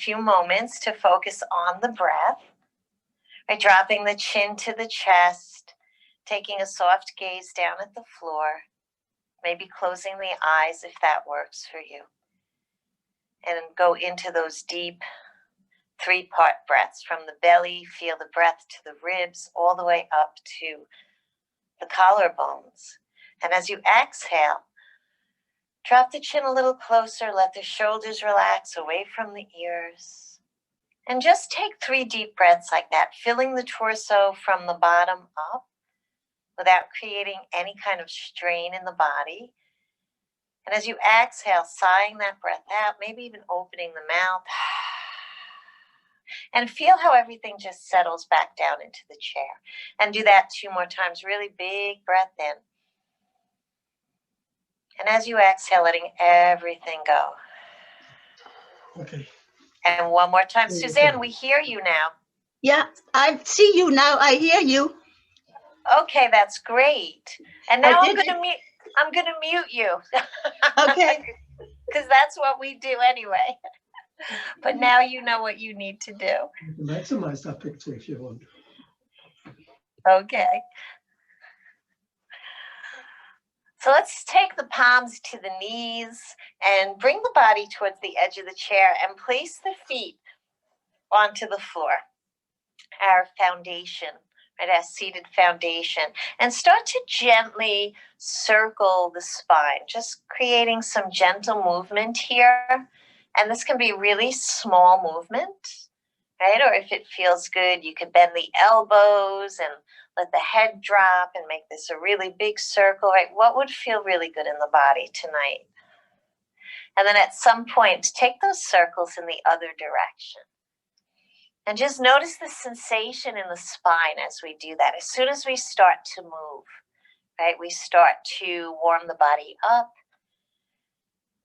few moments to focus on the breath, by dropping the chin to the chest, taking a soft gaze down at the floor, maybe closing the eyes if that works for you. And go into those deep 3-part breaths. From the belly, feel the breath to the ribs, all the way up to the collarbones. And as you exhale, drop the chin a little closer, let the shoulders relax away from the ears. And just take 3 deep breaths like that, filling the torso from the bottom up without creating any kind of strain in the body. And as you exhale, sighing that breath out, maybe even opening the mouth. And feel how everything just settles back down into the chair. And do that 2 more times. Really big breath in. And as you exhale, letting everything go. Okay. And 1 more time. Suzanne, we hear you now. Yeah, I see you now. I hear you. Okay, that's great. And now I'm going to mute you. Okay. Because that's what we do anyway. But now you know what you need to do. You can maximize that picture if you want. Okay. So let's take the palms to the knees and bring the body towards the edge of the chair and place the feet onto the floor, our foundation, right, our seated foundation, and start to gently circle the spine, just creating some gentle movement here. And this can be a really small movement, right? Or if it feels good, you could bend the elbows and let the head drop and make this a really big circle, right? What would feel really good in the body tonight? And then at some point, take those circles in the other direction. And just notice the sensation in the spine as we do that. As soon as we start to move, right, we start to warm the body up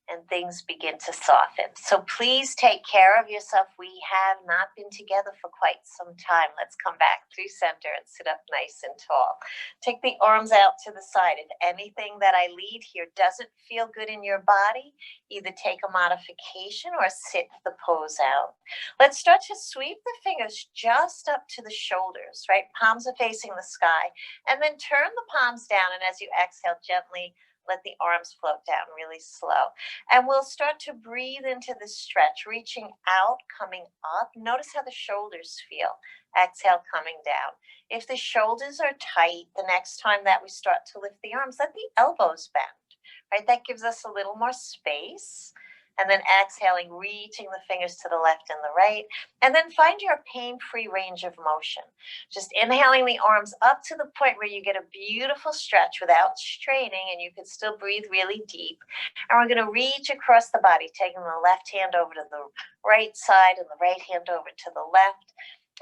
and things begin to soften. So please take care of yourself. We have not been together for quite some time. Let's come back through center and sit up nice and tall. Take the arms out to the side. If anything that I lead here doesn't feel good in your body, either take a modification or sit the pose out. Let's start to sweep the fingers just up to the shoulders, right? Palms are facing the sky. And then turn the palms down, and as you exhale, gently let the arms float down really slow. And we'll start to breathe into the stretch, reaching out, coming up. Notice how the shoulders feel. Exhale, coming down. If the shoulders are tight, the next time that we start to lift the arms, let the elbows bend, right? That gives us a little more space. And then exhaling, reaching the fingers to the left and the right. And then find your pain-free range of motion. Just inhaling the arms up to the point where you get a beautiful stretch without straining, and you can still breathe really deep. And we're going to reach across the body, taking the left hand over to the right side and the right hand over to the left,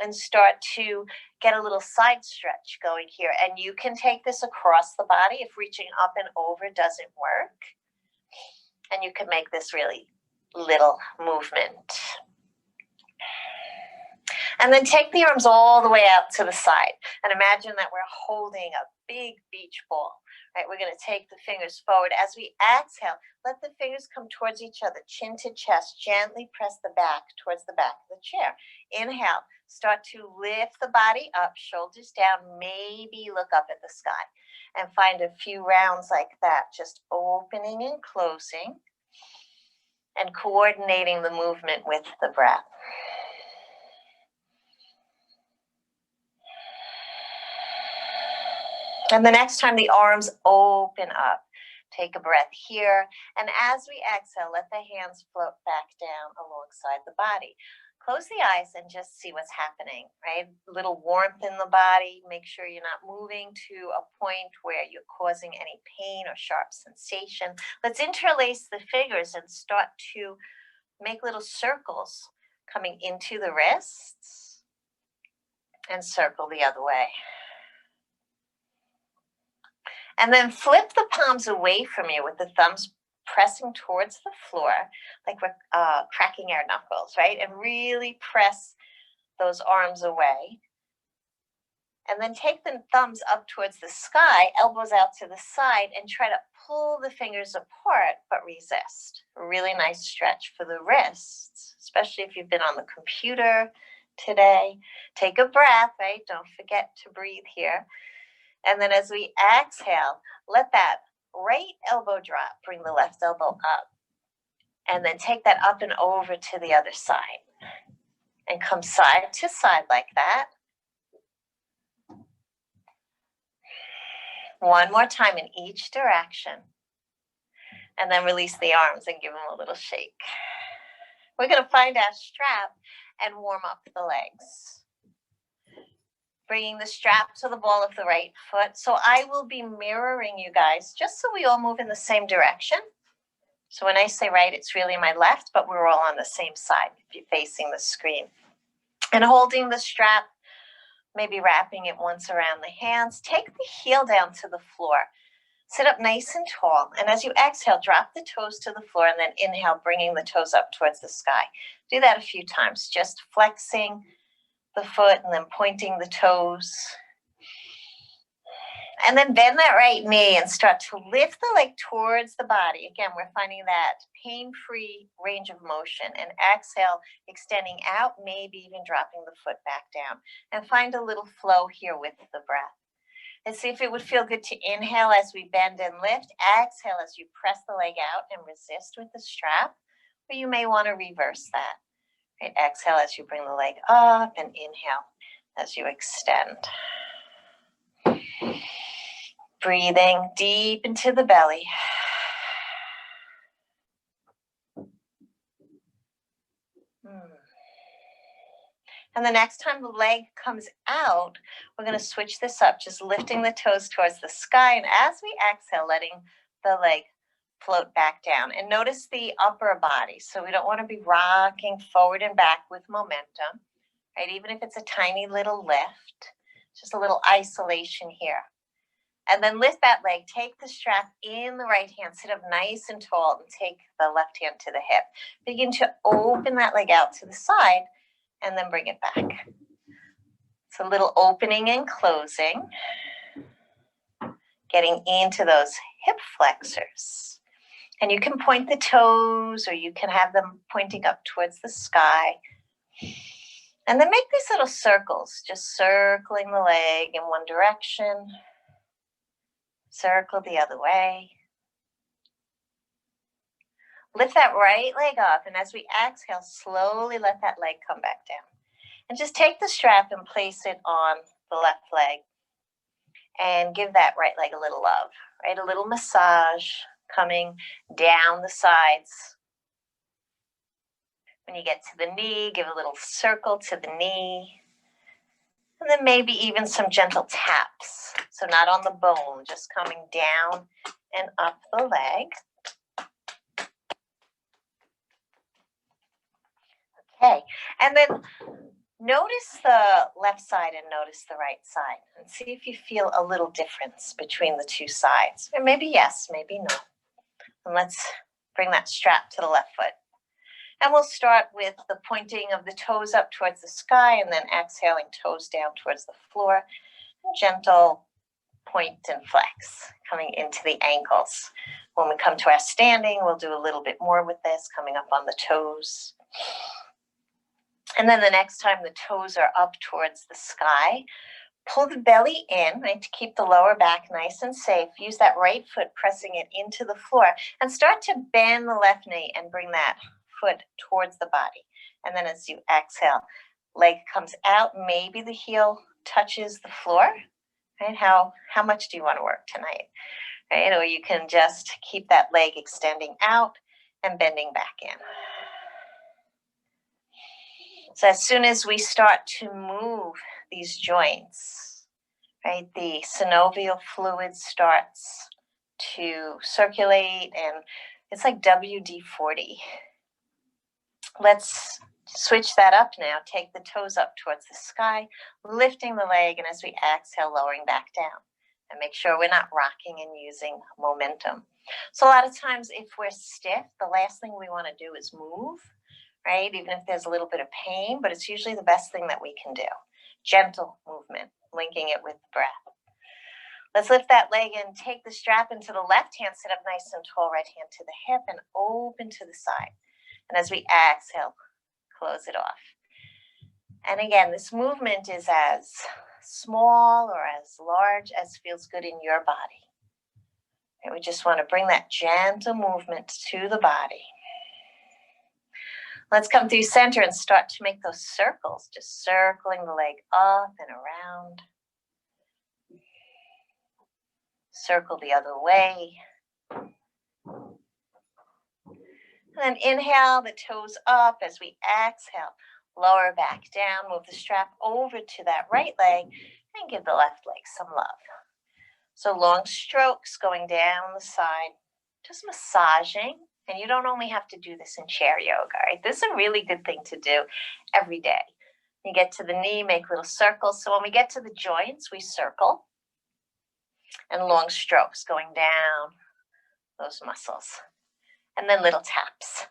and start to get a little side stretch going here. And you can take this across the body if reaching up and over doesn't work. And you can make this really little movement. And then take the arms all the way out to the side. And imagine that we're holding a big beach ball. Right? We're going to take the fingers forward. As we exhale, let the fingers come towards each other, chin to chest. Gently press the back towards the back of the chair. Inhale. Start to lift the body up, shoulders down. Maybe look up at the sky. And find a few rounds like that, just opening and closing and coordinating the movement with the breath. And the next time the arms open up, take a breath here. And as we exhale, let the hands float back down alongside the body. Close the eyes and just see what's happening, right? A little warmth in the body. Make sure you're not moving to a point where you're causing any pain or sharp sensation. Let's interlace the fingers and start to make little circles coming into the wrists and circle the other way. And then flip the palms away from you with the thumbs pressing towards the floor, like we're cracking our knuckles, right? And really press those arms away. And then take the thumbs up towards the sky, elbows out to the side, and try to pull the fingers apart, but resist. A really nice stretch for the wrists, especially if you've been on the computer today. Take a breath, right? Don't forget to breathe here. And then as we exhale, let that right elbow drop, bring the left elbow up. And then take that up and over to the other side. And come side to side like that. One more time in each direction. And then release the arms and give them a little shake. We're going to find our strap and warm up the legs. Bringing the strap to the ball of the right foot. So I will be mirroring you guys just so we all move in the same direction. So when I say right, it's really my left, but we're all on the same side if you're facing the screen. And holding the strap, maybe wrapping it once around the hands. Take the heel down to the floor. Sit up nice and tall. And as you exhale, drop the toes to the floor and then inhale, bringing the toes up towards the sky. Do that a few times, just flexing the foot and then pointing the toes. And then bend that right knee and start to lift the leg towards the body. Again, we're finding that pain-free range of motion. And exhale, extending out, maybe even dropping the foot back down. And find a little flow here with the breath. And see if it would feel good to inhale as we bend and lift. Exhale as you press the leg out and resist with the strap. Or you may want to reverse that. Right? Exhale as you bring the leg up and inhale as you extend. Breathing deep into the belly. And the next time the leg comes out, we're going to switch this up, just lifting the toes towards the sky. And as we exhale, letting the leg float back down. And notice the upper body. So we don't want to be rocking forward and back with momentum, right? Even if it's a tiny little lift, just a little isolation here. And then lift that leg, take the strap in the right hand, sit up nice and tall, and take the left hand to the hip. Begin to open that leg out to the side, and then bring it back. So a little opening and closing, getting into those hip flexors. And you can point the toes, or you can have them pointing up towards the sky. And then make these little circles, just circling the leg in one direction. Circle the other way. Lift that right leg up, and as we exhale, slowly let that leg come back down. And just take the strap and place it on the left leg. And give that right leg a little love, right? A little massage coming down the sides. When you get to the knee, give a little circle to the knee. And then maybe even some gentle taps. So not on the bone, just coming down and up the leg. Okay, and then notice the left side and notice the right side. And see if you feel a little difference between the two sides. Or maybe yes, maybe no. And let's bring that strap to the left foot. And we'll start with the pointing of the toes up towards the sky and then exhaling toes down towards the floor. And gentle point and flex coming into the ankles. When we come to our standing, we'll do a little bit more with this, coming up on the toes. And then the next time the toes are up towards the sky, pull the belly in, right, to keep the lower back nice and safe. Use that right foot pressing it into the floor and start to bend the left knee and bring that foot towards the body. And then as you exhale, leg comes out, maybe the heel touches the floor, right? How much do you want to work tonight? Right? Or you can just keep that leg extending out and bending back in. So as soon as we start to move these joints, right, the synovial fluid starts to circulate, and it's like WD-40. Let's switch that up now. Take the toes up towards the sky, lifting the leg, and as we exhale, lowering back down. And make sure we're not rocking and using momentum. So a lot of times if we're stiff, the last thing we want to do is move, right? Even if there's a little bit of pain, but it's usually the best thing that we can do. Gentle movement, linking it with the breath. Let's lift that leg and take the strap into the left hand, sit up nice and tall, right hand to the hip and open to the side. And as we exhale, close it off. And again, this movement is as small or as large as feels good in your body. And we just want to bring that gentle movement to the body. Let's come through center and start to make those circles, just circling the leg up and around. Circle the other way. And then inhale the toes up as we exhale. Lower back down, move the strap over to that right leg and give the left leg some love. So long strokes going down the side, just massaging. And you don't only have to do this in chair yoga, right? This is a really good thing to do every day. You get to the knee, make little circles. So when we get to the joints, we circle. And long strokes going down those muscles. And then little taps.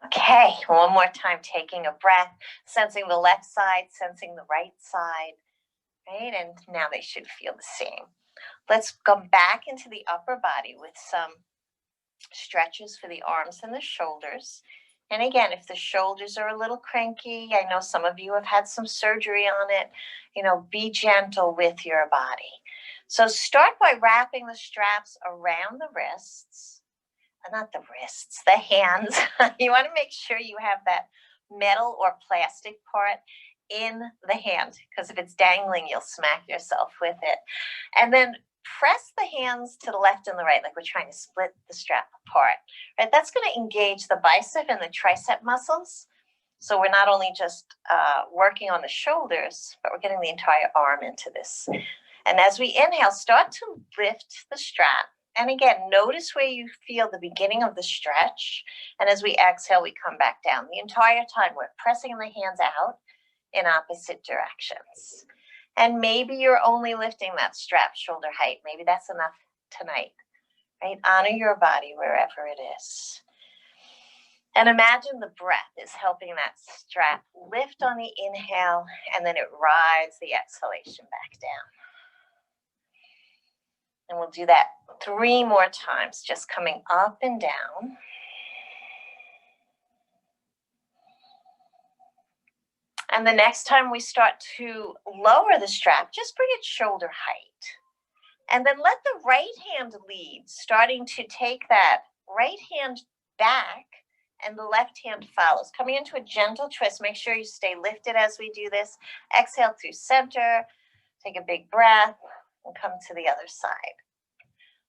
Okay, one more time, taking a breath, sensing the left side, sensing the right side, right? And now they should feel the same. Let's go back into the upper body with some stretches for the arms and the shoulders. And again, if the shoulders are a little cranky, I know some of you have had some surgery on it, be gentle with your body. So start by wrapping the straps around the wrists. Not the wrists, the hands. You want to make sure you have that metal or plastic part in the hand, because if it's dangling, you'll smack yourself with it. And then press the hands to the left and the right, like we're trying to split the strap apart. Right? That's going to engage the bicep and the tricep muscles. So we're not only just working on the shoulders, but we're getting the entire arm into this. And as we inhale, start to lift the strap. And again, notice where you feel the beginning of the stretch. And as we exhale, we come back down. The entire time, we're pressing the hands out in opposite directions. And maybe you're only lifting that strap shoulder height. Maybe that's enough tonight, right? Honor your body wherever it is. And imagine the breath is helping that strap lift on the inhale, and then it rides the exhalation back down. And we'll do that 3 more times, just coming up and down. And the next time we start to lower the strap, just bring it shoulder height. And then let the right hand lead, starting to take that right hand back and the left hand follows. Coming into a gentle twist, make sure you stay lifted as we do this. Exhale through center, take a big breath, and come to the other side.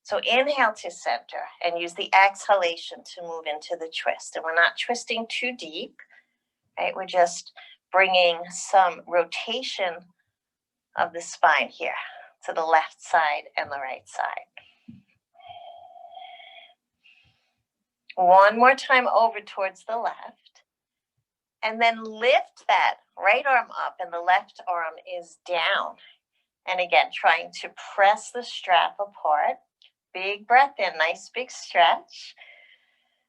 So inhale to center and use the exhalation to move into the twist. And we're not twisting too deep, right? We're just bringing some rotation of the spine here to the left side and the right side. One more time over towards the left. And then lift that right arm up and the left arm is down. And again, trying to press the strap apart. Big breath in, nice big stretch.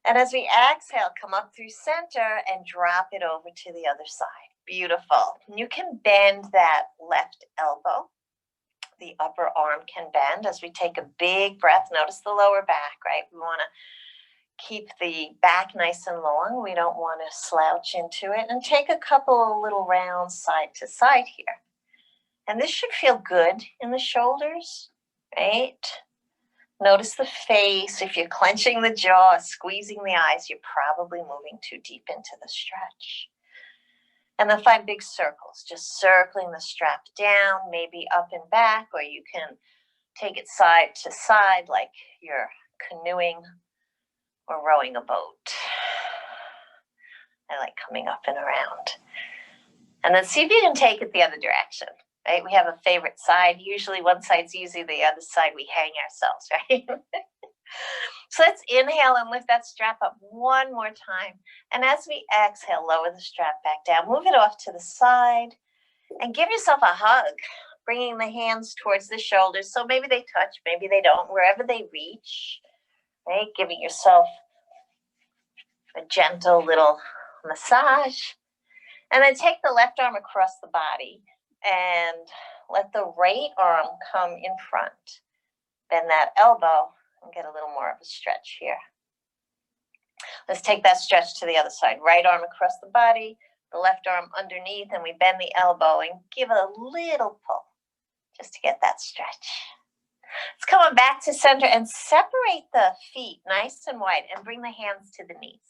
And as we exhale, come up through center and drop it over to the other side. Beautiful. You can bend that left elbow. The upper arm can bend as we take a big breath. Notice the lower back, right? We want to keep the back nice and long. We don't want to slouch into it. And take a couple of little rounds side to side here. And this should feel good in the shoulders, right? Notice the face. If you're clenching the jaw, squeezing the eyes, you're probably moving too deep into the stretch. And then 5 big circles, just circling the strap down, maybe up and back, or you can take it side to side like you're canoeing or rowing a boat. I like coming up and around. And then see if you can take it the other direction. Right? We have a favorite side. Usually one side's easy, the other side we hang ourselves, right? So let's inhale and lift that strap up one more time. And as we exhale, lower the strap back down. Move it off to the side and give yourself a hug, bringing the hands towards the shoulders. So maybe they touch, maybe they don't, wherever they reach, right? Giving yourself A gentle little massage. And then take the left arm across the body and let the right arm come in front. Bend that elbow and get a little more of a stretch here. Let's take that stretch to the other side. Right arm across the body, the left arm underneath, and we bend the elbow and give a little pull just to get that stretch. Let's come on back to center and separate the feet nice and wide and bring the hands to the knees.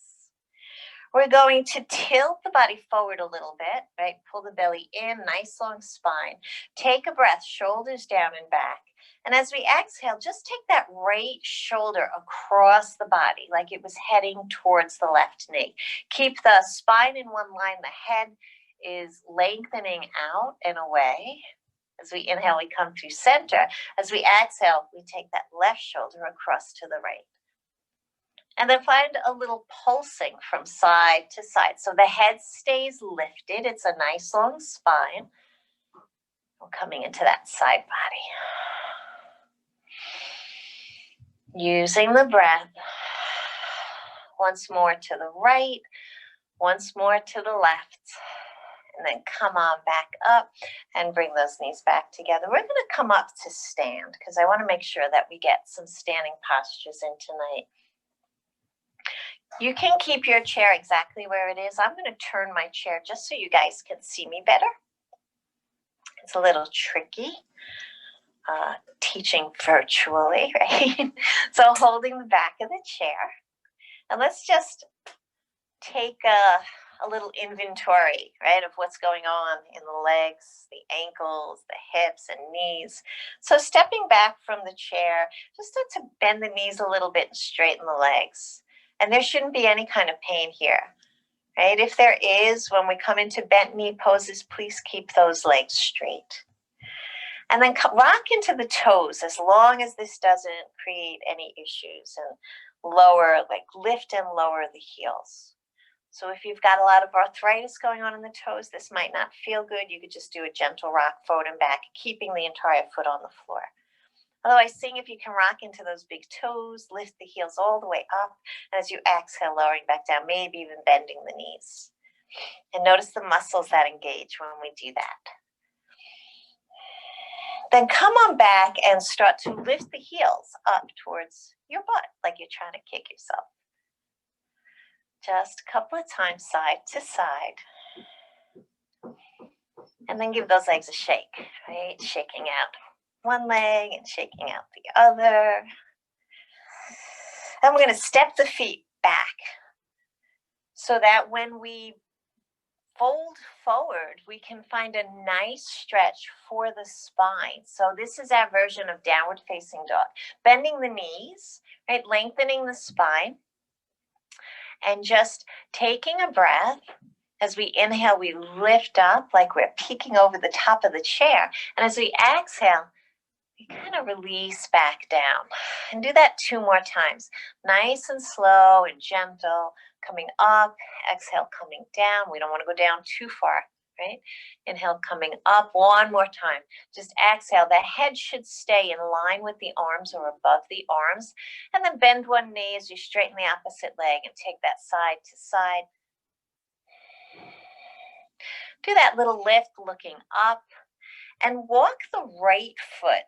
We're going to tilt the body forward a little bit, right? Pull the belly in, nice long spine. Take a breath, shoulders down and back. And as we exhale, just take that right shoulder across the body like it was heading towards the left knee. Keep the spine in one line. The head is lengthening out and away. As we inhale, we come to center. As we exhale, we take that left shoulder across to the right. And then find a little pulsing from side to side. So the head stays lifted. It's a nice long spine. We're coming into that side body. Using the breath. Once more to the right. Once more to the left. And then come on back up and bring those knees back together. We're going to come up to stand because I want to make sure that we get some standing postures in tonight. You can keep your chair exactly where it is. I'm going to turn my chair just so you guys can see me better. It's a little tricky teaching virtually, right? So holding the back of the chair. And let's just take a little inventory, right, of what's going on in the legs, the ankles, the hips and knees. So stepping back from the chair, just start to bend the knees a little bit and straighten the legs. And there shouldn't be any kind of pain here, right? If there is, when we come into bent knee poses, please keep those legs straight. And then rock into the toes as long as this doesn't create any issues, and lower, like lift and lower the heels. So if you've got a lot of arthritis going on in the toes, this might not feel good. You could just do a gentle rock forward and back, keeping the entire foot on the floor. Otherwise, seeing if you can rock into those big toes, lift the heels all the way up, and as you exhale, lowering back down, maybe even bending the knees. And notice the muscles that engage when we do that. Then come on back and start to lift the heels up towards your butt, like you're trying to kick yourself. Just a couple of times, side to side. And then give those legs a shake, right? Shaking out one leg and shaking out the other. And we're going to step the feet back so that when we fold forward, we can find a nice stretch for the spine. So this is our version of downward facing dog. Bending the knees, right? Lengthening the spine. And just taking a breath. As we inhale, we lift up like we're peeking over the top of the chair. And as we exhale, we kind of release back down. And do that 2 more times. Nice and slow and gentle. Coming up, exhale, coming down. We don't want to go down too far, right? Inhale, coming up. 1 more time. Just exhale. The head should stay in line with the arms or above the arms. And then bend one knee as you straighten the opposite leg and take that side to side. Do that little lift looking up and walk the right foot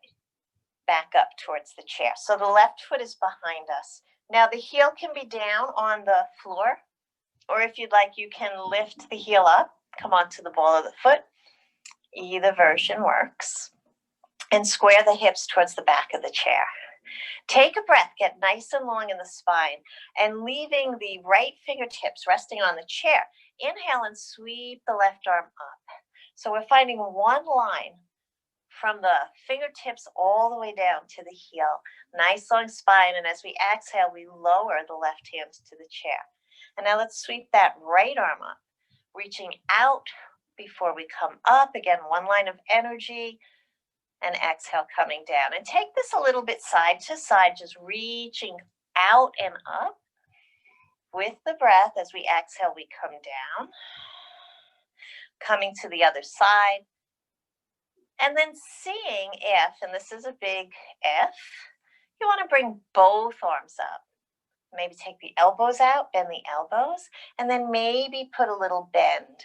back up towards the chair. So the left foot is behind us. Now the heel can be down on the floor, or if you'd like, you can lift the heel up, come onto the ball of the foot. Either version works. And square the hips towards the back of the chair. Take a breath, get nice and long in the spine, and leaving the right fingertips resting on the chair. Inhale and sweep the left arm up. So we're finding one line from the fingertips all the way down to the heel. Nice long spine, and as we exhale, we lower the left hand to the chair. And now let's sweep that right arm up, reaching out before we come up. Again, one line of energy. And exhale, coming down. And take this a little bit side to side, just reaching out and up. With the breath, as we exhale, we come down. Coming to the other side. And then seeing if, and this is a big if, you want to bring both arms up. Maybe take the elbows out, bend the elbows, and then maybe put a little bend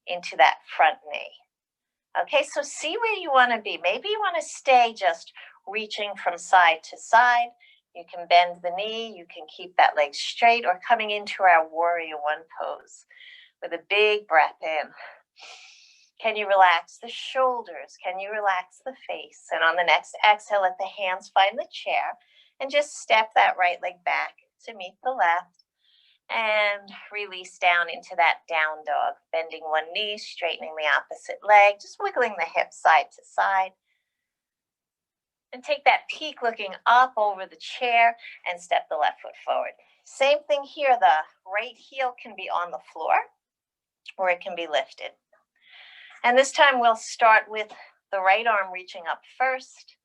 into that front knee. Okay, so see where you want to be. Maybe you want to stay just reaching from side to side. You can bend the knee, you can keep that leg straight, or coming into our warrior one pose with a big breath in. Can you relax the shoulders? Can you relax the face? And on the next exhale, let the hands find the chair and just step that right leg back to meet the left and release down into that down dog, bending one knee, straightening the opposite leg, just wiggling the hips side to side. And take that peak looking up over the chair and step the left foot forward. Same thing here, the right heel can be on the floor or it can be lifted. And this time we'll start with the right arm reaching up first.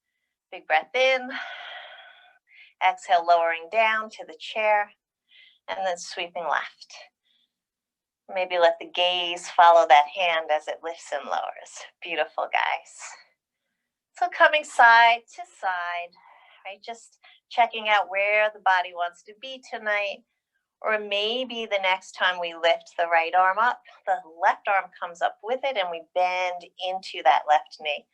Big breath in. Exhale, lowering down to the chair and then sweeping left. Maybe let the gaze follow that hand as it lifts and lowers. Beautiful, guys. So coming side to side, right? Just checking out where the body wants to be tonight. Or maybe the next time we lift the right arm up, the left arm comes up with it and we bend into that left knee,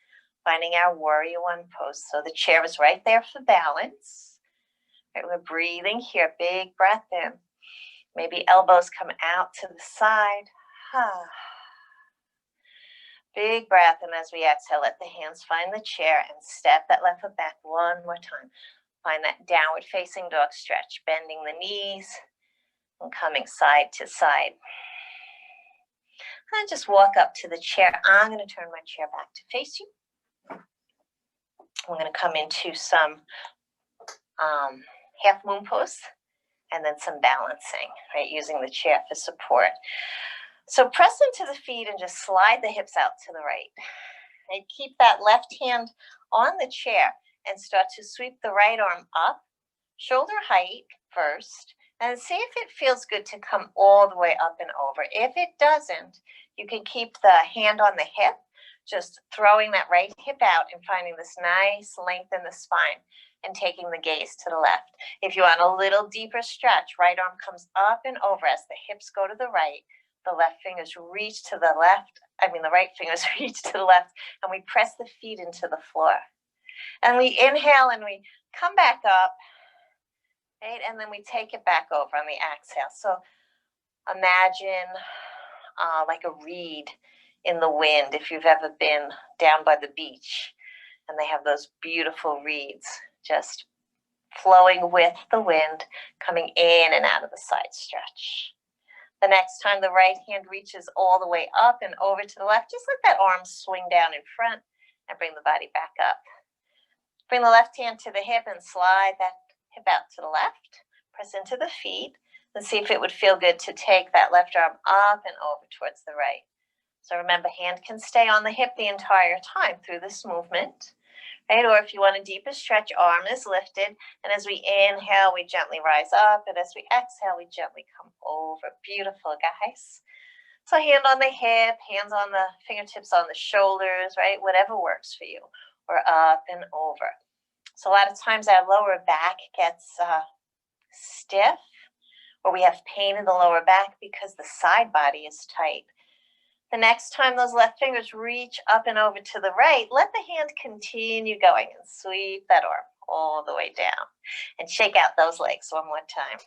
finding our warrior one pose. So the chair is right there for balance. Right, we're breathing here, big breath in. Maybe elbows come out to the side. Big breath, and as we exhale, let the hands find the chair and step that left foot back one more time. Find that downward facing dog stretch, bending the knees and coming side to side. And just walk up to the chair. I'm going to turn my chair back to face you. I'm going to come into some half moon pose and then some balancing, right, using the chair for support. So press into the feet and just slide the hips out to the right. And keep that left hand on the chair and start to sweep the right arm up, shoulder height first, and see if it feels good to come all the way up and over. If it doesn't, you can keep the hand on the hip, just throwing that right hip out and finding this nice length in the spine and taking the gaze to the left. If you want a little deeper stretch, right arm comes up and over as the hips go to the right. The left fingers reach to the left. The right fingers reach to the left, and we press the feet into the floor. And we inhale and we come back up, right? And then we take it back over on the exhale. So imagine like a reed in the wind, if you've ever been down by the beach, and they have those beautiful reeds just flowing with the wind, coming in and out of the side stretch. The next time the right hand reaches all the way up and over to the left, just let that arm swing down in front and bring the body back up. Bring the left hand to the hip and slide that hip out to the left. Press into the feet and see if it would feel good to take that left arm up and over towards the right. So remember, hand can stay on the hip the entire time through this movement. Right? Or if you want a deeper stretch, arm is lifted. And as we inhale, we gently rise up. And as we exhale, we gently come over. Beautiful, guys. So hand on the hip, hands on the fingertips on the shoulders, right? Whatever works for you. Or up and over. So a lot of times our lower back gets stiff, or we have pain in the lower back because the side body is tight. The next time those left fingers reach up and over to the right, let the hand continue going and sweep that arm all the way down. And shake out those legs one more time.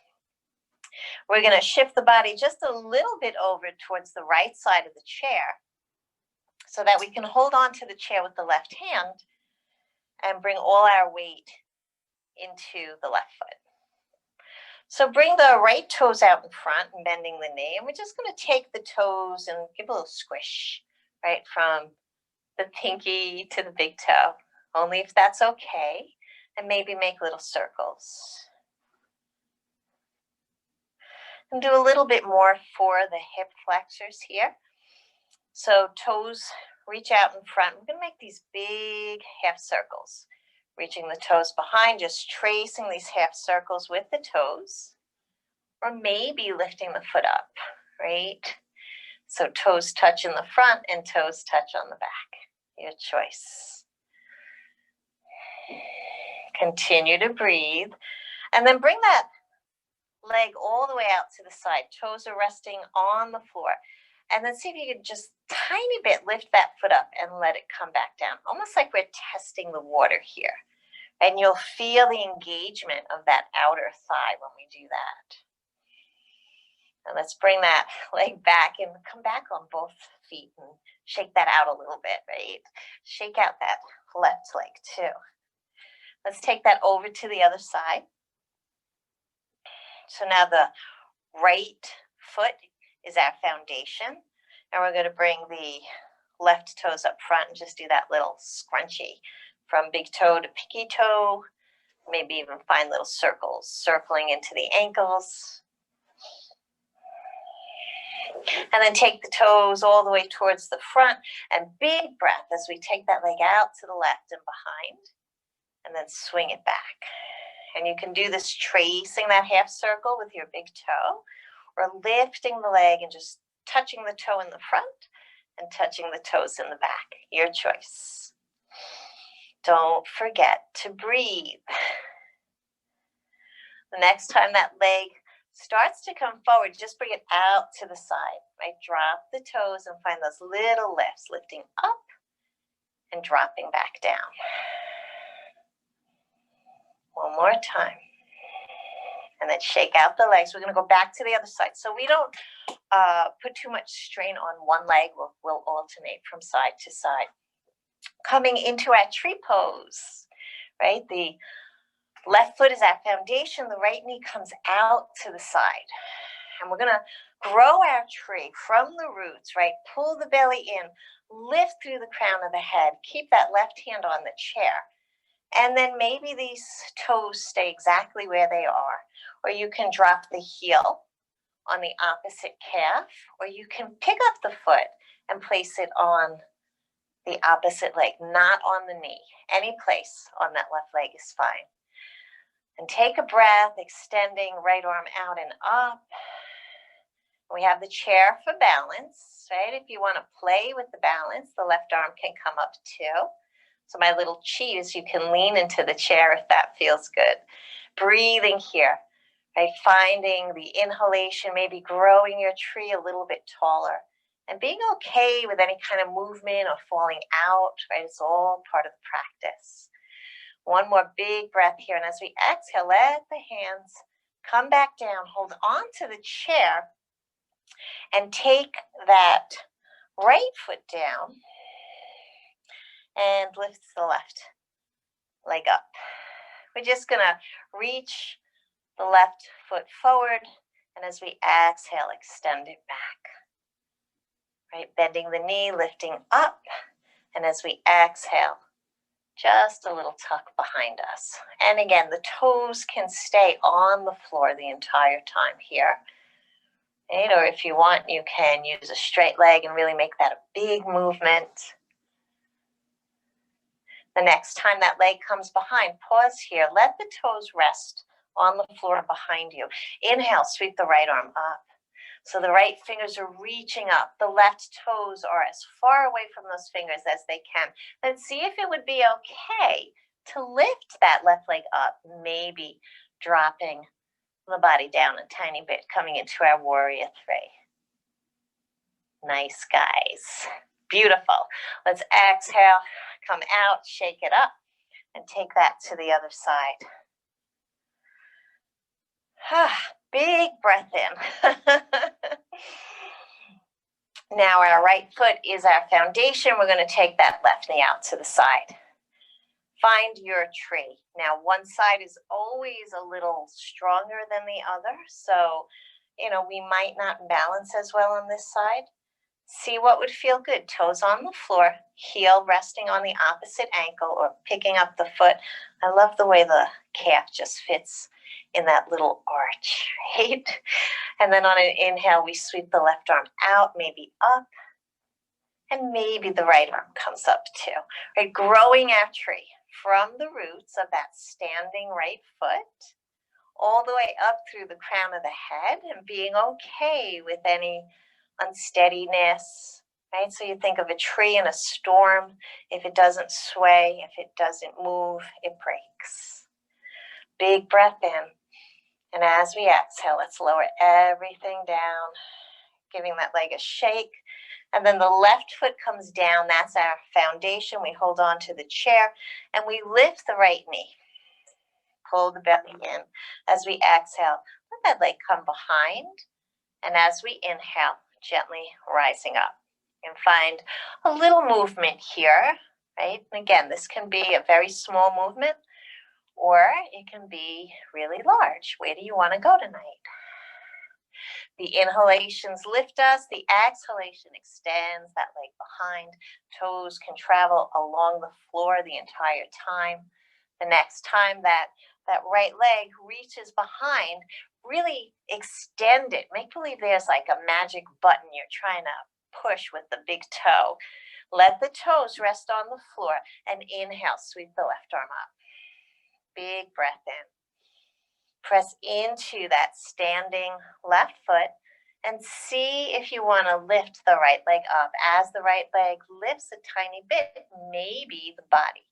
We're going to shift the body just a little bit over towards the right side of the chair so that we can hold on to the chair with the left hand and bring all our weight into the left foot. So bring the right toes out in front and bending the knee. And we're just going to take the toes and give a little squish, right, from the pinky to the big toe. Only if that's okay. And maybe make little circles. And do a little bit more for the hip flexors here. So toes reach out in front. We're going to make these big half circles. Reaching the toes behind, just tracing these half circles with the toes, or maybe lifting the foot up, right? So toes touch in the front and toes touch on the back. Your choice. Continue to breathe, and then bring that leg all the way out to the side. Toes are resting on the floor. And then see if you can just tiny bit lift that foot up and let it come back down. Almost like we're testing the water here. And you'll feel the engagement of that outer thigh when we do that. And let's bring that leg back and come back on both feet and shake that out a little bit, right? Shake out that left leg too. Let's take that over to the other side. So now the right foot is our foundation. And we're going to bring the left toes up front and just do that little scrunchie from big toe to pinky toe. Maybe even find little circles circling into the ankles. And then take the toes all the way towards the front and big breath as we take that leg out to the left and behind and then swing it back. And you can do this tracing that half circle with your big toe or lifting the leg and just touching the toe in the front and touching the toes in the back. Your choice. Don't forget to breathe. The next time that leg starts to come forward, just bring it out to the side, right? Drop the toes and find those little lifts, lifting up and dropping back down. One more time. And then shake out the legs. We're going to go back to the other side. So we don't put too much strain on one leg. We'll alternate from side to side. Coming into our tree pose, right? The left foot is our foundation. The right knee comes out to the side. And we're going to grow our tree from the roots, right? Pull the belly in, lift through the crown of the head. Keep that left hand on the chair. And then maybe these toes stay exactly where they are. Or you can drop the heel on the opposite calf. Or you can pick up the foot and place it on the opposite leg, not on the knee. Any place on that left leg is fine. And take a breath, extending right arm out and up. We have the chair for balance, right? If you want to play with the balance, the left arm can come up too. So my little cheese, you can lean into the chair if that feels good. Breathing here, right? Finding the inhalation, maybe growing your tree a little bit taller. And being okay with any kind of movement or falling out, right? It's all part of the practice. One more big breath here. And as we exhale, let the hands come back down. Hold on to the chair. And take that right foot down. And lift the left leg up. We're just going to reach the left foot forward. And as we exhale, extend it back. Right, bending the knee, lifting up. And as we exhale, just a little tuck behind us. And again, the toes can stay on the floor the entire time here. Right? Or if you want, you can use a straight leg and really make that a big movement. The next time that leg comes behind, pause here. Let the toes rest on the floor behind you. Inhale, sweep the right arm up. So the right fingers are reaching up. The left toes are as far away from those fingers as they can. Then see if it would be okay to lift that left leg up, maybe dropping the body down a tiny bit, coming into our warrior three. Nice, guys. Beautiful. Let's exhale, come out, shake it up, and take that to the other side. Big breath in. Now our right foot is our foundation. We're going to take that left knee out to the side. Find your tree. Now one side is always a little stronger than the other. So, we might not balance as well on this side. See what would feel good. Toes on the floor, heel resting on the opposite ankle or picking up the foot. I love the way the calf just fits in that little arch, right? And then on an inhale, we sweep the left arm out, maybe up, and maybe the right arm comes up too. Right? Growing our tree from the roots of that standing right foot all the way up through the crown of the head and being okay with any unsteadiness, right? So you think of a tree in a storm. If it doesn't sway, if it doesn't move, it breaks. Big breath in. And as we exhale, let's lower everything down, giving that leg a shake. And then the left foot comes down. That's our foundation. We hold on to the chair and we lift the right knee. Pull the belly in. As we exhale, let that leg come behind. And as we inhale, gently rising up. And find a little movement here, right? And again, this can be a very small movement or it can be really large. Where do you want to go tonight? The inhalations lift us, the exhalation extends that leg behind. Toes can travel along the floor the entire time. The next time that right leg reaches behind, really extend it. Make believe there's like a magic button you're trying to push with the big toe. Let the toes rest on the floor and inhale, sweep the left arm up. Big breath in. Press into that standing left foot and see if you want to lift the right leg up. As the right leg lifts a tiny bit, maybe the body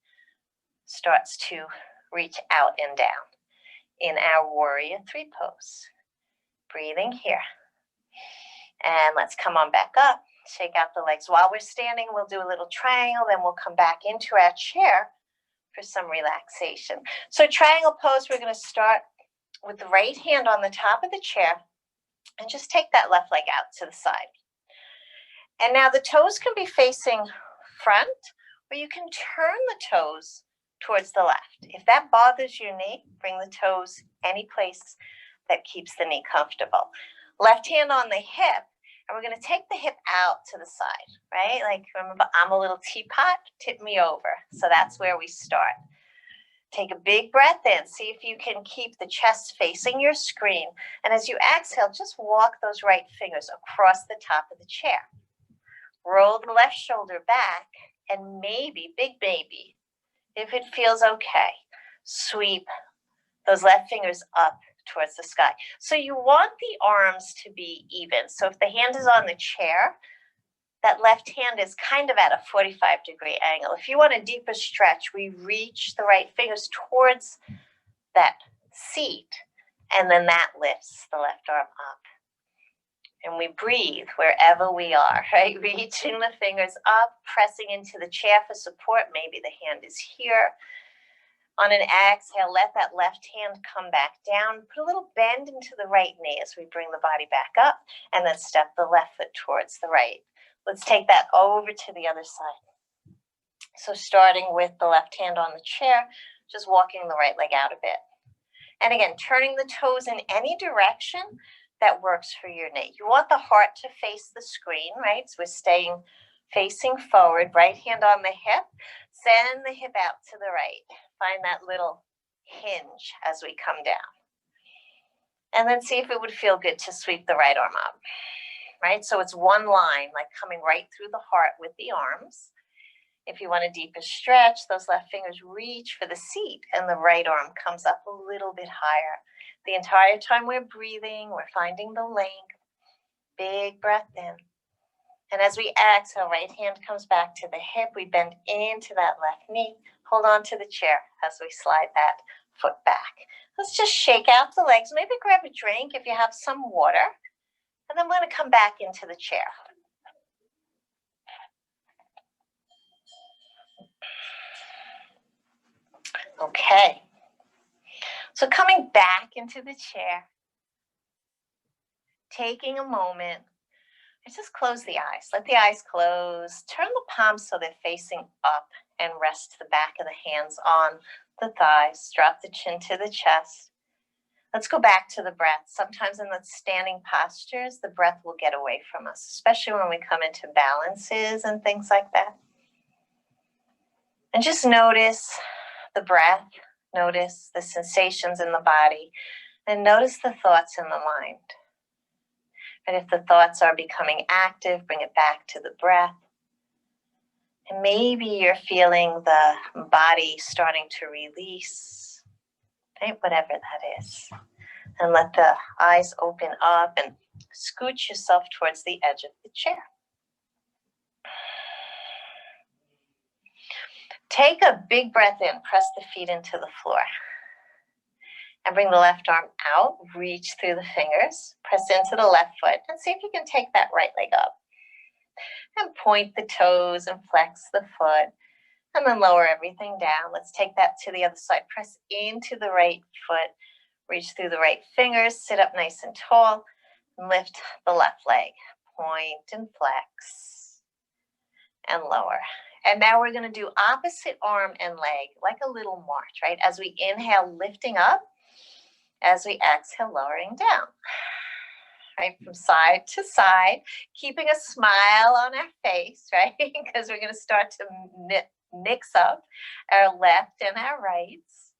starts to reach out and down in our warrior three pose. Breathing here. And let's come on back up. Shake out the legs. While we're standing, we'll do a little triangle, then we'll come back into our chair for some relaxation. So triangle pose, we're going to start with the right hand on the top of the chair and just take that left leg out to the side. And now the toes can be facing front, or you can turn the toes towards the left. If that bothers your knee, bring the toes any place that keeps the knee comfortable. Left hand on the hip, and we're going to take the hip out to the side, right? Like, remember, I'm a little teapot, tip me over. So that's where we start. Take a big breath in. See if you can keep the chest facing your screen. And as you exhale, just walk those right fingers across the top of the chair. Roll the left shoulder back, and maybe, big baby, if it feels okay, sweep those left fingers up towards the sky. So you want the arms to be even. So if the hand is on the chair, that left hand is kind of at a 45-degree angle. If you want a deeper stretch, we reach the right fingers towards that seat, and then that lifts the left arm up. And we breathe wherever we are, right? Reaching the fingers up, pressing into the chair for support. Maybe the hand is here. On an exhale, let that left hand come back down. Put a little bend into the right knee as we bring the body back up, and then step the left foot towards the right. Let's take that over to the other side. So starting with the left hand on the chair, just walking the right leg out a bit. And again, turning the toes in any direction that works for your knee. You want the heart to face the screen, right? So we're staying facing forward, right hand on the hip. Send the hip out to the right. Find that little hinge as we come down. And then see if it would feel good to sweep the right arm up. Right? So it's one line, like coming right through the heart with the arms. If you want a deeper stretch, those left fingers reach for the seat and the right arm comes up a little bit higher. The entire time we're breathing, we're finding the length. Big breath in. And as we exhale, right hand comes back to the hip. We bend into that left knee. Hold on to the chair as we slide that foot back. Let's just shake out the legs. Maybe grab a drink if you have some water. And then we're going to come back into the chair. Okay. So coming back into the chair, taking a moment, just close the eyes. Let the eyes close. Turn the palms so they're facing up and rest the back of the hands on the thighs. Drop the chin to the chest. Let's go back to the breath. Sometimes in the standing postures, the breath will get away from us, especially when we come into balances and things like that. And just notice the breath, notice the sensations in the body, and notice the thoughts in the mind. And if the thoughts are becoming active, bring it back to the breath. And maybe you're feeling the body starting to release, right? Whatever that is. And let the eyes open up and scooch yourself towards the edge of the chair. Take a big breath in, press the feet into the floor. And bring the left arm out, reach through the fingers, press into the left foot, and see if you can take that right leg up. And point the toes and flex the foot, and then lower everything down. Let's take that to the other side. Press into the right foot, reach through the right fingers, sit up nice and tall, and lift the left leg. Point and flex, and lower. And now we're going to do opposite arm and leg, like a little march, right? As we inhale, lifting up. As we exhale, lowering down. Right, from side to side, keeping a smile on our face, right? Because we're going to start to mix up our left and our rights.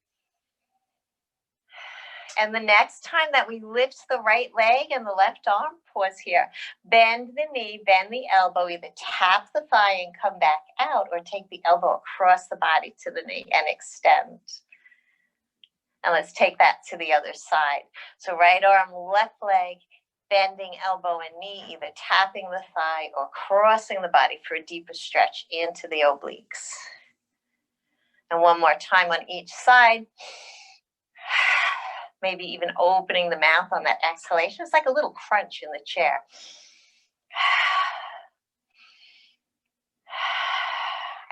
And the next time that we lift the right leg and the left arm, pause here. Bend the knee, bend the elbow, either tap the thigh and come back out, or take the elbow across the body to the knee and extend. And let's take that to the other side. So right arm, left leg, bending elbow and knee, either tapping the thigh or crossing the body for a deeper stretch into the obliques. And one more time on each side. Maybe even opening the mouth on that exhalation. It's like a little crunch in the chair.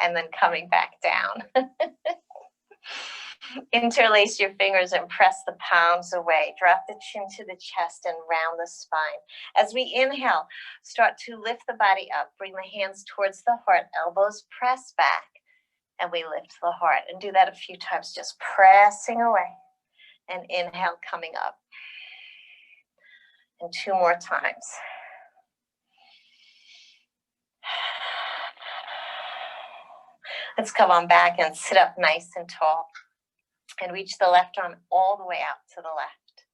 And then coming back down. Interlace your fingers and press the palms away. Drop the chin to the chest and round the spine. As we inhale, start to lift the body up. Bring the hands towards the heart. Elbows press back. And we lift the heart. And do that a few times, just pressing away. And inhale, coming up. And 2 more times. Let's come on back and sit up nice and tall. And reach the left arm all the way out to the left.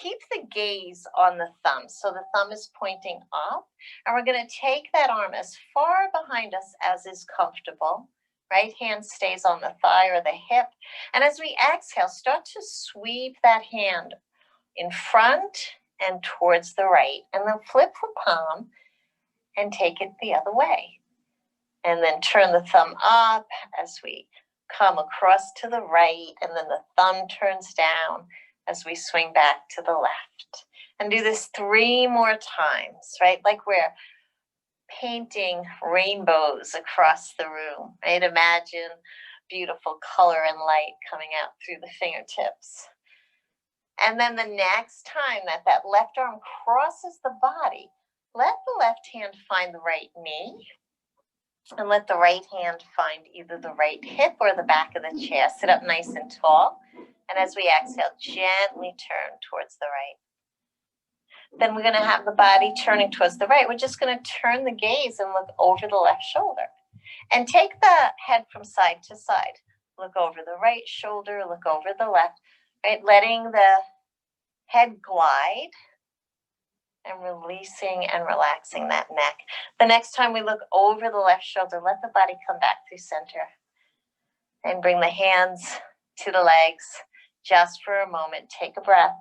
Keep the gaze on the thumb. So the thumb is pointing up. And we're going to take that arm as far behind us as is comfortable. Right hand stays on the thigh or the hip. And as we exhale, start to sweep that hand in front and towards the right. And then flip the palm and take it the other way. And then turn the thumb up as we come across to the right, and then the thumb turns down as we swing back to the left. And do this 3 more times, right? Like we're painting rainbows across the room, right? Imagine beautiful color and light coming out through the fingertips. And then the next time that left arm crosses the body, let the left hand find the right knee. And let the right hand find either the right hip or the back of the chair. Sit up nice and tall. And as we exhale, gently turn towards the right. Then we're going to have the body turning towards the right. We're just going to turn the gaze and look over the left shoulder. And take the head from side to side. Look over the right shoulder, look over the left. Right? Letting the head glide. And releasing and relaxing that neck. The next time we look over the left shoulder, let the body come back through center. And bring the hands to the legs just for a moment. Take a breath.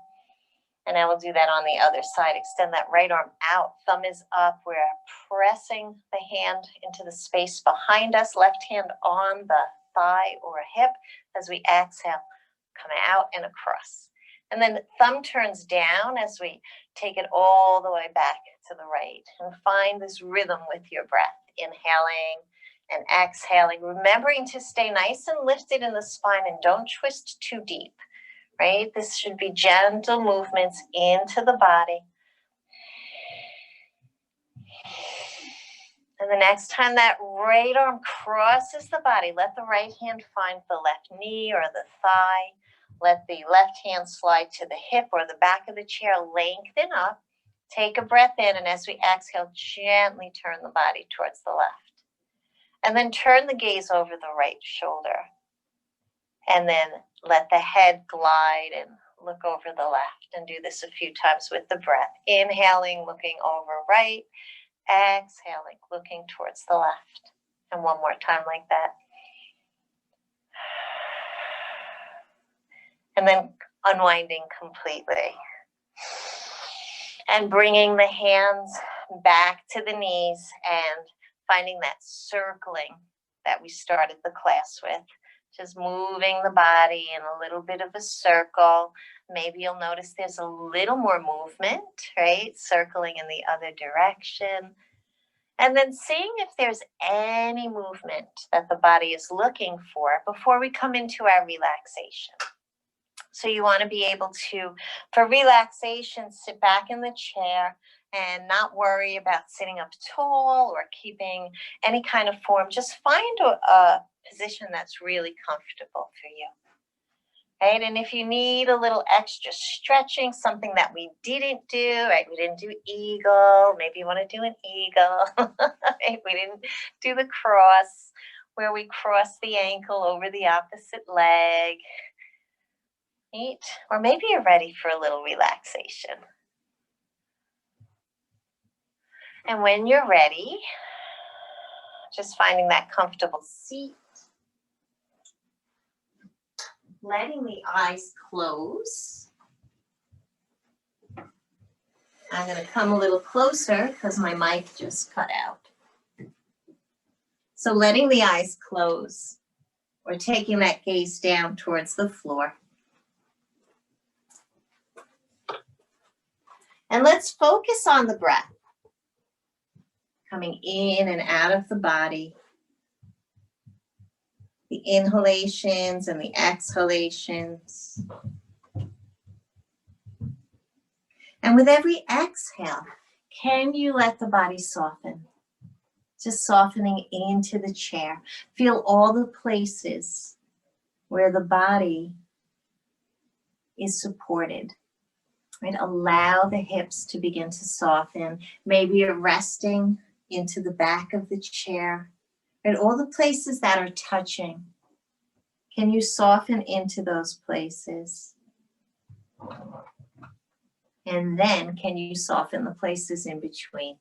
And I will do that on the other side. Extend that right arm out. Thumb is up. We're pressing the hand into the space behind us. Left hand on the thigh or hip. As we exhale, come out and across. And then thumb turns down as we take it all the way back to the right. And find this rhythm with your breath. Inhaling and exhaling. Remembering to stay nice and lifted in the spine and don't twist too deep. Right? This should be gentle movements into the body. And the next time that right arm crosses the body, let the right hand find the left knee or the thigh. Let the left hand slide to the hip or the back of the chair. Lengthen up. Take a breath in, and as we exhale, gently turn the body towards the left. And then turn the gaze over the right shoulder. And then let the head glide and look over the left. And do this a few times with the breath. Inhaling, looking over right. Exhaling, looking towards the left. And one more time like that. And then unwinding completely. And bringing the hands back to the knees and finding that circling that we started the class with. Just moving the body in a little bit of a circle. Maybe you'll notice there's a little more movement, right? Circling in the other direction. And then seeing if there's any movement that the body is looking for before we come into our relaxation. So you want to be able to, for relaxation, sit back in the chair and not worry about sitting up tall or keeping any kind of form. Just find a position that's really comfortable for you. Right? And if you need a little extra stretching, something that we didn't do, right? We didn't do eagle. Maybe you want to do an eagle. Right? We didn't do the cross where we cross the ankle over the opposite leg. Right? Or maybe you're ready for a little relaxation. And when you're ready, just finding that comfortable seat. Letting the eyes close. I'm going to come a little closer because my mic just cut out. So letting the eyes close. We're taking that gaze down towards the floor. And let's focus on the breath. Coming in and out of the body. The inhalations and the exhalations. And with every exhale, can you let the body soften? Just softening into the chair. Feel all the places where the body is supported. Right? Allow the hips to begin to soften. Maybe you're resting into the back of the chair. And all the places that are touching, can you soften into those places? And then can you soften the places in between?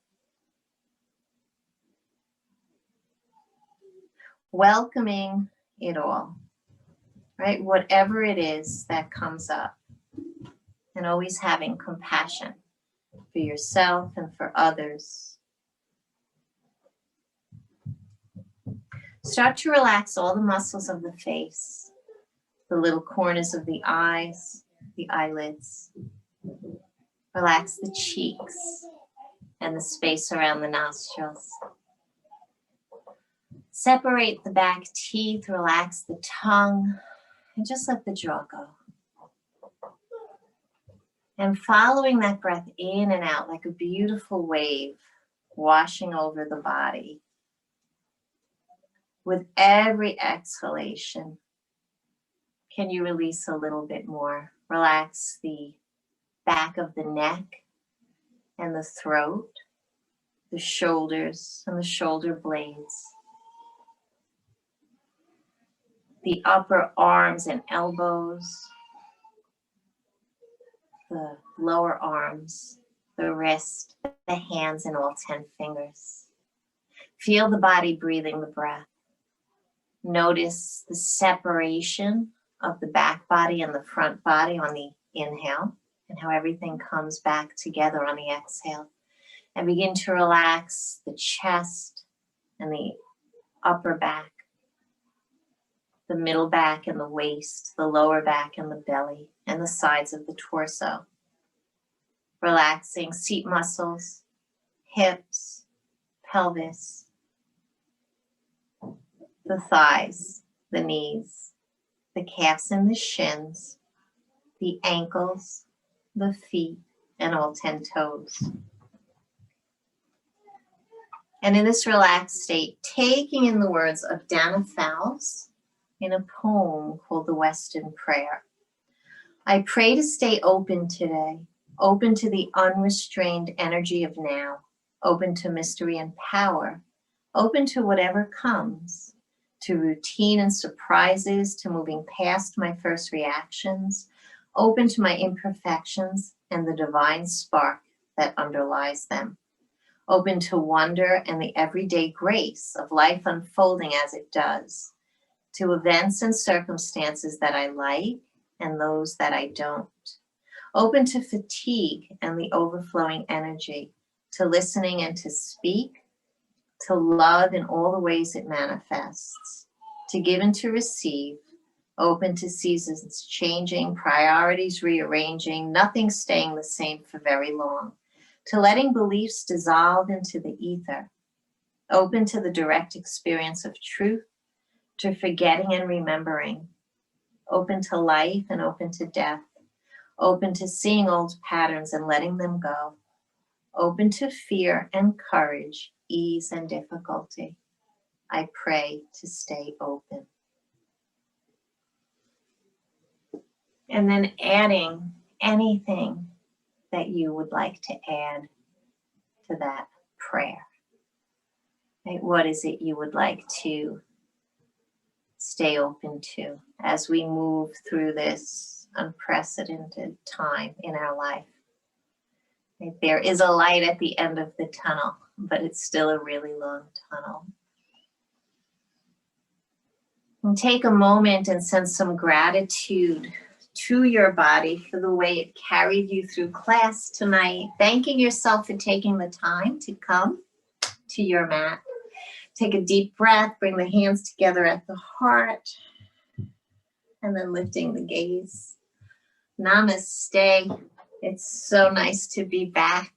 Welcoming it all, right? Whatever it is that comes up. And always having compassion for yourself and for others. Start to relax all the muscles of the face, the little corners of the eyes, the eyelids. Relax the cheeks and the space around the nostrils. Separate the back teeth, relax the tongue, and just let the jaw go. And following that breath in and out like a beautiful wave, washing over the body. With every exhalation, can you release a little bit more? Relax the back of the neck and the throat, the shoulders and the shoulder blades, the upper arms and elbows, the lower arms, the wrist, the hands, and all 10 fingers. Feel the body breathing the breath. Notice the separation of the back body and the front body on the inhale and how everything comes back together on the exhale. And begin to relax the chest and the upper back, the middle back and the waist, the lower back and the belly, and the sides of the torso. Relaxing seat muscles, hips, pelvis, the thighs, the knees, the calves and the shins, the ankles, the feet, and all 10 toes. And in this relaxed state, taking in the words of Dana Fowles in a poem called The Western Prayer. I pray to stay open today, open to the unrestrained energy of now, open to mystery and power, open to whatever comes, to routine and surprises, to moving past my first reactions, open to my imperfections and the divine spark that underlies them, open to wonder and the everyday grace of life unfolding as it does, to events and circumstances that I like and those that I don't, open to fatigue and the overflowing energy, to listening and to speak, to love in all the ways it manifests, to give and to receive, open to seasons changing, priorities rearranging, nothing staying the same for very long, to letting beliefs dissolve into the ether, open to the direct experience of truth, to forgetting and remembering, open to life and open to death, open to seeing old patterns and letting them go, open to fear and courage, ease and difficulty. I pray to stay open. And then adding anything that you would like to add to that prayer. Right? What is it you would like to stay open to as we move through this unprecedented time in our life? Right? There is a light at the end of the tunnel, but it's still a really long tunnel. And take a moment and send some gratitude to your body for the way it carried you through class tonight, thanking yourself for taking the time to come to your mat. Take a deep breath, bring the hands together at the heart, and then lifting the gaze. Namaste. It's so nice to be back.